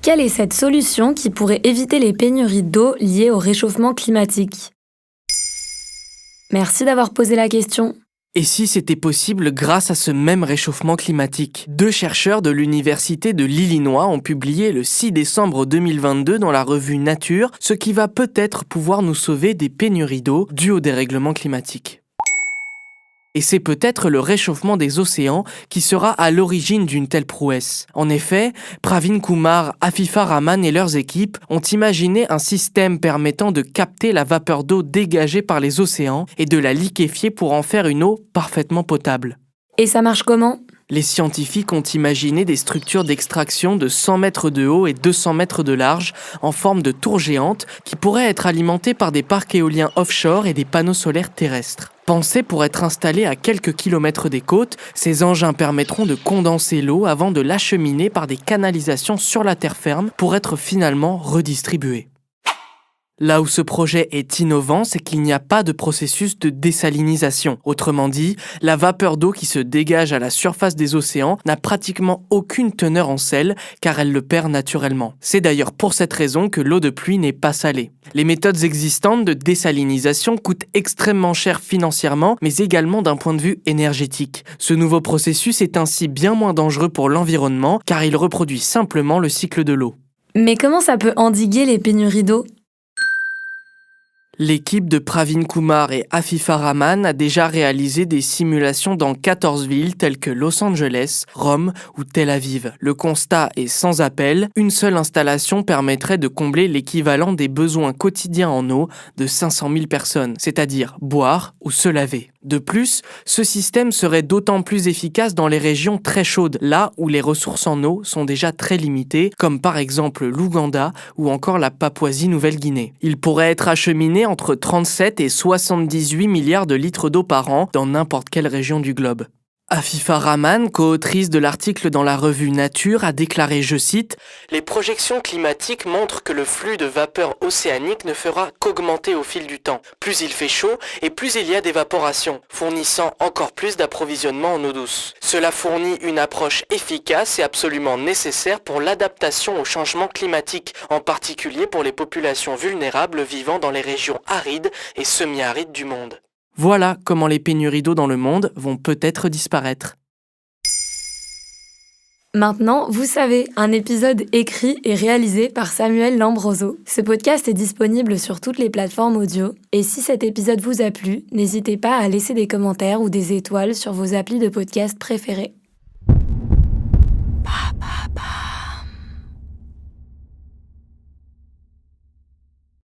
Quelle est cette solution qui pourrait éviter les pénuries d'eau liées au réchauffement climatique ? Merci d'avoir posé la question. Et si c'était possible grâce à ce même réchauffement climatique ? 2 chercheurs de l'université de l'Illinois ont publié le 6 décembre 2022 dans la revue Nature ce qui va peut-être pouvoir nous sauver des pénuries d'eau dues au dérèglement climatique. Et c'est peut-être le réchauffement des océans qui sera à l'origine d'une telle prouesse. En effet, Pravin Kumar, Afifa Rahman et leurs équipes ont imaginé un système permettant de capter la vapeur d'eau dégagée par les océans et de la liquéfier pour en faire une eau parfaitement potable. Et ça marche comment ? Les scientifiques ont imaginé des structures d'extraction de 100 mètres de haut et 200 mètres de large en forme de tours géantes qui pourraient être alimentées par des parcs éoliens offshore et des panneaux solaires terrestres. Pensés pour être installés à quelques kilomètres des côtes, ces engins permettront de condenser l'eau avant de l'acheminer par des canalisations sur la terre ferme pour être finalement redistribuée. Là où ce projet est innovant, c'est qu'il n'y a pas de processus de désalinisation. Autrement dit, la vapeur d'eau qui se dégage à la surface des océans n'a pratiquement aucune teneur en sel, car elle le perd naturellement. C'est d'ailleurs pour cette raison que l'eau de pluie n'est pas salée. Les méthodes existantes de désalinisation coûtent extrêmement cher financièrement, mais également d'un point de vue énergétique. Ce nouveau processus est ainsi bien moins dangereux pour l'environnement, car il reproduit simplement le cycle de l'eau. Mais comment ça peut endiguer les pénuries d'eau ? L'équipe de Pravin Kumar et Afifa Rahman a déjà réalisé des simulations dans 14 villes telles que Los Angeles, Rome ou Tel Aviv. Le constat est sans appel, une seule installation permettrait de combler l'équivalent des besoins quotidiens en eau de 500 000 personnes, c'est-à-dire boire ou se laver. De plus, ce système serait d'autant plus efficace dans les régions très chaudes, là où les ressources en eau sont déjà très limitées, comme par exemple l'Ouganda ou encore la Papouasie-Nouvelle-Guinée. Il pourrait être acheminé entre 37 et 78 milliards de litres d'eau par an dans n'importe quelle région du globe. Afifa Rahman, co-autrice de l'article dans la revue Nature, a déclaré, je cite, « Les projections climatiques montrent que le flux de vapeur océanique ne fera qu'augmenter au fil du temps. Plus il fait chaud et plus il y a d'évaporation, fournissant encore plus d'approvisionnement en eau douce. Cela fournit une approche efficace et absolument nécessaire pour l'adaptation au changement climatique, en particulier pour les populations vulnérables vivant dans les régions arides et semi-arides du monde. » Voilà comment les pénuries d'eau dans le monde vont peut-être disparaître. Maintenant, vous savez, un épisode écrit et réalisé par Samuel Lambroso. Ce podcast est disponible sur toutes les plateformes audio. Et si cet épisode vous a plu, n'hésitez pas à laisser des commentaires ou des étoiles sur vos applis de podcast préférés.